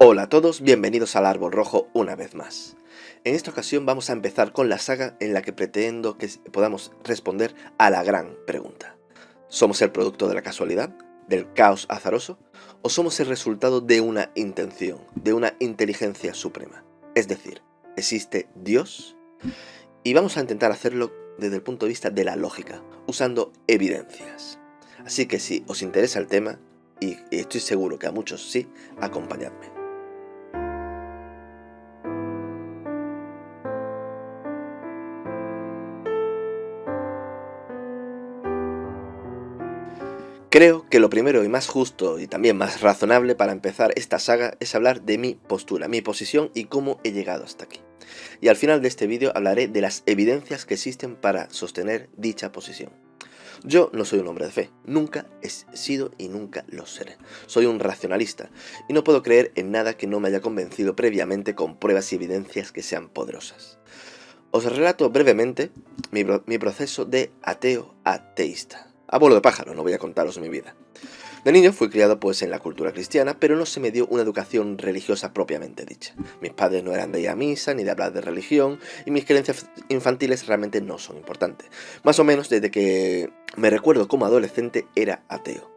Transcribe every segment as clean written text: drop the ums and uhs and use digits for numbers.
Hola a todos, bienvenidos al Árbol Rojo una vez más. En esta ocasión vamos a empezar con la saga en la que pretendo que podamos responder a la gran pregunta. ¿Somos el producto de la casualidad, del caos azaroso, o somos el resultado de una intención, de una inteligencia suprema? Es decir, ¿existe Dios? Y vamos a intentar hacerlo desde el punto de vista de la lógica, usando evidencias. Así que si os interesa el tema, y estoy seguro que a muchos sí, acompañadme. Creo que lo primero y más justo y también más razonable para empezar esta saga es hablar de mi postura, mi posición y cómo he llegado hasta aquí. Y al final de este vídeo hablaré de las evidencias que existen para sostener dicha posición. Yo no soy un hombre de fe, nunca he sido y nunca lo seré. Soy un racionalista y no puedo creer en nada que no me haya convencido previamente con pruebas y evidencias que sean poderosas. Os relato brevemente mi proceso de ateo a teísta. A vuelo de pájaro, no voy a contaros mi vida. De niño fui criado pues en la cultura cristiana, pero no se me dio una educación religiosa propiamente dicha. Mis padres no eran de ir a misa ni de hablar de religión, y mis creencias infantiles realmente no son importantes. Más o menos desde que me recuerdo como adolescente era ateo.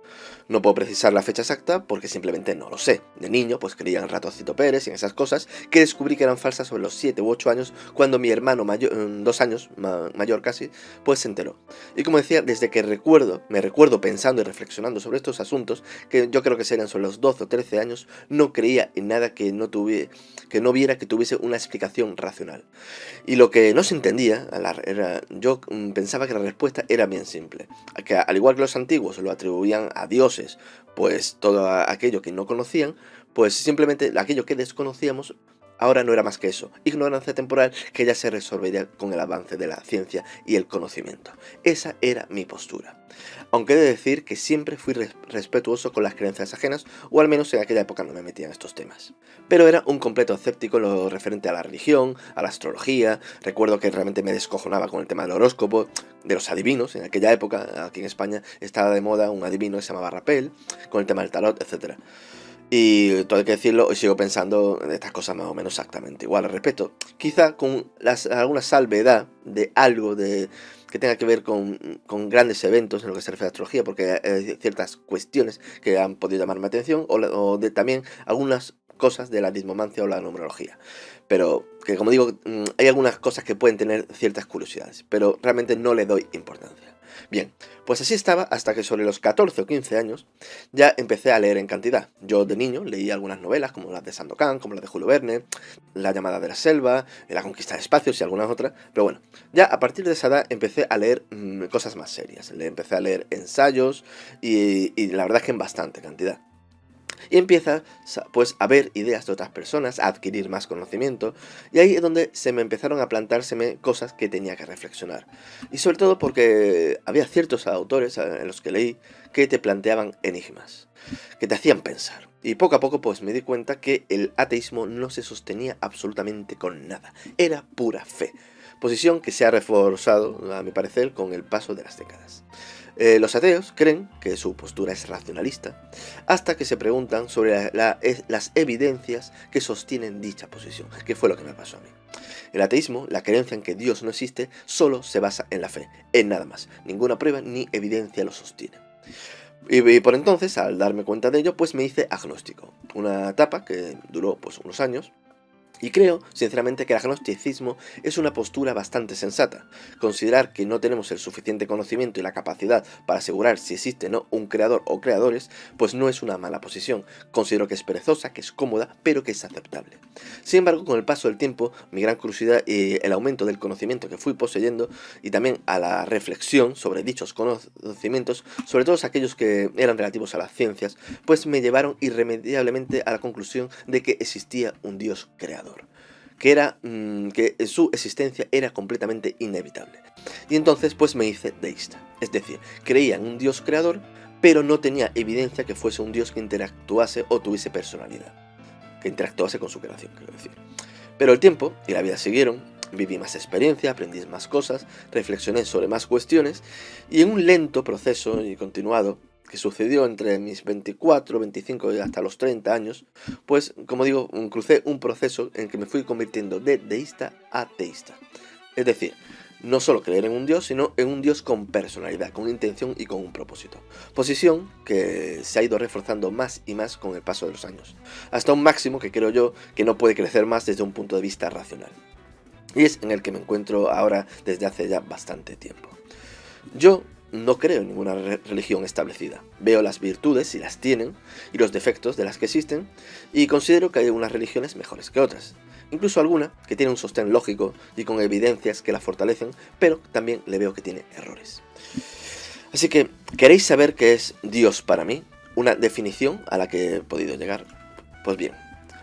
No puedo precisar la fecha exacta porque simplemente no lo sé. De niño pues creía en Ratoncito Pérez y en esas cosas que descubrí que eran falsas sobre los 7 u 8 años cuando mi hermano mayor, 2 años mayor casi, pues se enteró. Y como decía, desde que me recuerdo pensando y reflexionando sobre estos asuntos, que yo creo que serían sobre los 12 o 13 años, no creía en nada que no viera que tuviese una explicación racional. Y lo que no se entendía, yo pensaba que la respuesta era bien simple, que al igual que los antiguos lo atribuían a dioses, pues todo aquello que no conocían, pues simplemente aquello que desconocíamos ahora no era más que eso, ignorancia temporal que ya se resolvería con el avance de la ciencia y el conocimiento. Esa era mi postura. Aunque he de decir que siempre fui respetuoso con las creencias ajenas, o al menos en aquella época no me metía en estos temas. Pero era un completo escéptico en lo referente a la religión, a la astrología. Recuerdo que realmente me descojonaba con el tema del horóscopo, de los adivinos. En aquella época, aquí en España, estaba de moda un adivino que se llamaba Rapel, con el tema del tarot, etc. Y todo hay que decirlo, hoy sigo pensando en estas cosas más o menos exactamente igual al respecto. Quizá con alguna salvedad de algo que tenga que ver con grandes eventos en lo que se refiere a astrología, porque hay ciertas cuestiones que han podido llamarme la atención, o de también algunas cosas de la dismomancia o la numerología. Pero que, como digo, hay algunas cosas que pueden tener ciertas curiosidades, pero realmente no le doy importancia. Bien, pues así estaba hasta que sobre los 14 o 15 años ya empecé a leer en cantidad. Yo de niño leí algunas novelas como las de Sandokan, como las de Julio Verne, La llamada de la selva, La conquista de espacios y algunas otras. Pero bueno, ya a partir de esa edad empecé a leer cosas más serias. Empecé a leer ensayos y la verdad es que en bastante cantidad. Y empiezas pues a ver ideas de otras personas, a adquirir más conocimiento, y ahí es donde se me empezaron a plantárseme cosas que tenía que reflexionar. Y sobre todo porque había ciertos autores en los que leí que te planteaban enigmas, que te hacían pensar. Y poco a poco pues me di cuenta que el ateísmo no se sostenía absolutamente con nada, era pura fe. Posición que se ha reforzado, a mi parecer, con el paso de las décadas. Los ateos creen que su postura es racionalista, hasta que se preguntan sobre las evidencias que sostienen dicha posición, que fue lo que me pasó a mí. El ateísmo, la creencia en que Dios no existe, solo se basa en la fe, en nada más. Ninguna prueba ni evidencia lo sostiene. Y por entonces, al darme cuenta de ello, pues me hice agnóstico. Una etapa que duró pues unos años. Y creo, sinceramente, que el agnosticismo es una postura bastante sensata. Considerar que no tenemos el suficiente conocimiento y la capacidad para asegurar si existe o no un creador o creadores, pues no es una mala posición. Considero que es perezosa, que es cómoda, pero que es aceptable. Sin embargo, con el paso del tiempo, mi gran curiosidad y el aumento del conocimiento que fui poseyendo, y también a la reflexión sobre dichos conocimientos, sobre todo aquellos que eran relativos a las ciencias, pues me llevaron irremediablemente a la conclusión de que existía un Dios creador. Que su existencia era completamente inevitable. Y entonces pues me hice deísta, es decir, creía en un Dios creador, pero no tenía evidencia que fuese un Dios que interactuase o tuviese personalidad, que interactuase con su creación, quiero decir. Pero el tiempo y la vida siguieron, viví más experiencia, aprendí más cosas, reflexioné sobre más cuestiones, y en un lento proceso y continuado, que sucedió entre mis 24, 25 y hasta los 30 años, pues, como digo, crucé un proceso en que me fui convirtiendo de deísta a teísta. Es decir, no solo creer en un Dios, sino en un Dios con personalidad, con intención y con un propósito. Posición que se ha ido reforzando más y más con el paso de los años, hasta un máximo que creo yo que no puede crecer más desde un punto de vista racional. Y es en el que me encuentro ahora desde hace ya bastante tiempo. Yo no creo en ninguna religión establecida. Veo las virtudes, si las tienen, y los defectos de las que existen, y considero que hay unas religiones mejores que otras. Incluso alguna que tiene un sostén lógico y con evidencias que la fortalecen, pero también le veo que tiene errores. Así que, ¿queréis saber qué es Dios para mí? Una definición a la que he podido llegar. Pues bien,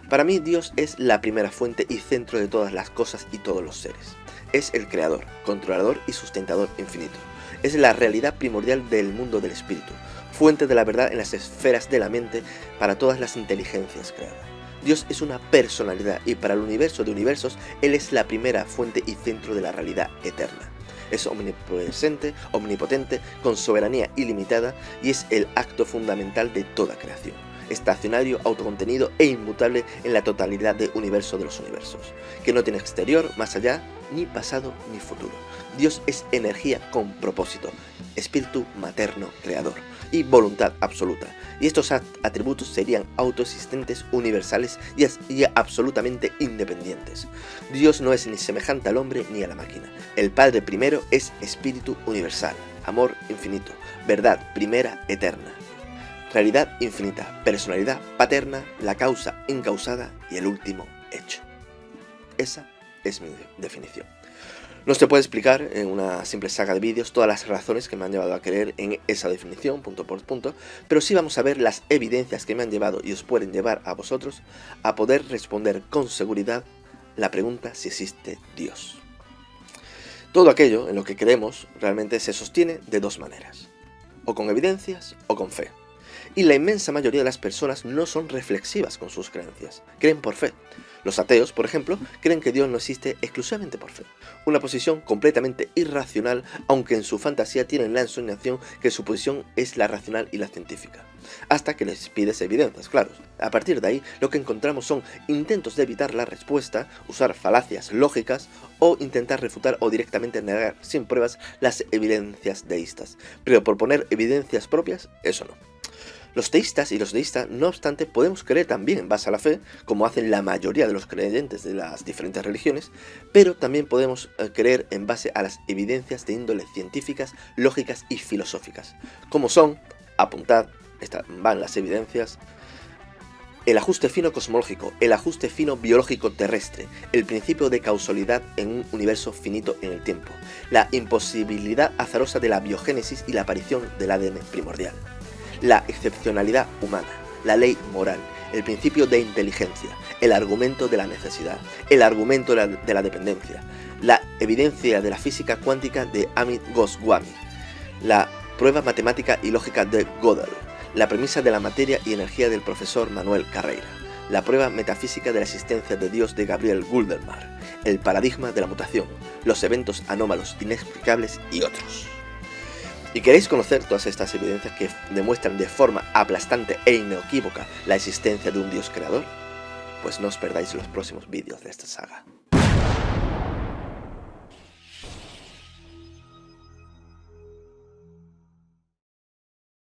para mí Dios es la primera fuente y centro de todas las cosas y todos los seres. Es el creador, controlador y sustentador infinito. Es la realidad primordial del mundo del espíritu, fuente de la verdad en las esferas de la mente para todas las inteligencias creadas. Dios es una personalidad y para el universo de universos, Él es la primera fuente y centro de la realidad eterna. Es omnipresente, omnipotente, con soberanía ilimitada y es el acto fundamental de toda creación. Estacionario, autocontenido e inmutable en la totalidad del universo de los universos, que no tiene exterior, más allá, ni pasado ni futuro. Dios es energía con propósito, espíritu materno creador y voluntad absoluta, y estos atributos serían autoexistentes, universales y absolutamente independientes. Dios no es ni semejante al hombre ni a la máquina. El Padre primero es espíritu universal, amor infinito, verdad primera eterna. Realidad infinita, personalidad paterna, la causa incausada y el último hecho. Esa es mi definición. No se puede explicar en una simple saga de vídeos todas las razones que me han llevado a creer en esa definición, punto por punto, pero sí vamos a ver las evidencias que me han llevado y os pueden llevar a vosotros a poder responder con seguridad la pregunta si existe Dios. Todo aquello en lo que creemos realmente se sostiene de dos maneras, o con evidencias o con fe. Y la inmensa mayoría de las personas no son reflexivas con sus creencias, creen por fe. Los ateos, por ejemplo, creen que Dios no existe exclusivamente por fe, una posición completamente irracional, aunque en su fantasía tienen la ensoñación que su posición es la racional y la científica. Hasta que les pides evidencias, claro. A partir de ahí, lo que encontramos son intentos de evitar la respuesta, usar falacias lógicas o intentar refutar o directamente negar sin pruebas las evidencias deístas. Pero por poner evidencias propias, eso no. Los teístas y los deístas, no obstante, podemos creer también en base a la fe, como hacen la mayoría de los creyentes de las diferentes religiones, pero también podemos creer en base a las evidencias de índole científicas, lógicas y filosóficas, como son, apuntad, van las evidencias, el ajuste fino cosmológico, el ajuste fino biológico terrestre, el principio de causalidad en un universo finito en el tiempo, la imposibilidad azarosa de la biogénesis y la aparición del ADN primordial, la excepcionalidad humana, la ley moral, el principio de inteligencia, el argumento de la necesidad, el argumento de la dependencia, la evidencia de la física cuántica de Amit Goswami, la prueba matemática y lógica de Gödel, la premisa de la materia y energía del profesor Manuel Carreira, la prueba metafísica de la existencia de Dios de Gabriel Guldenmar, el paradigma de la mutación, los eventos anómalos inexplicables y otros. ¿Y queréis conocer todas estas evidencias que demuestran de forma aplastante e inequívoca la existencia de un Dios creador? Pues no os perdáis los próximos vídeos de esta saga.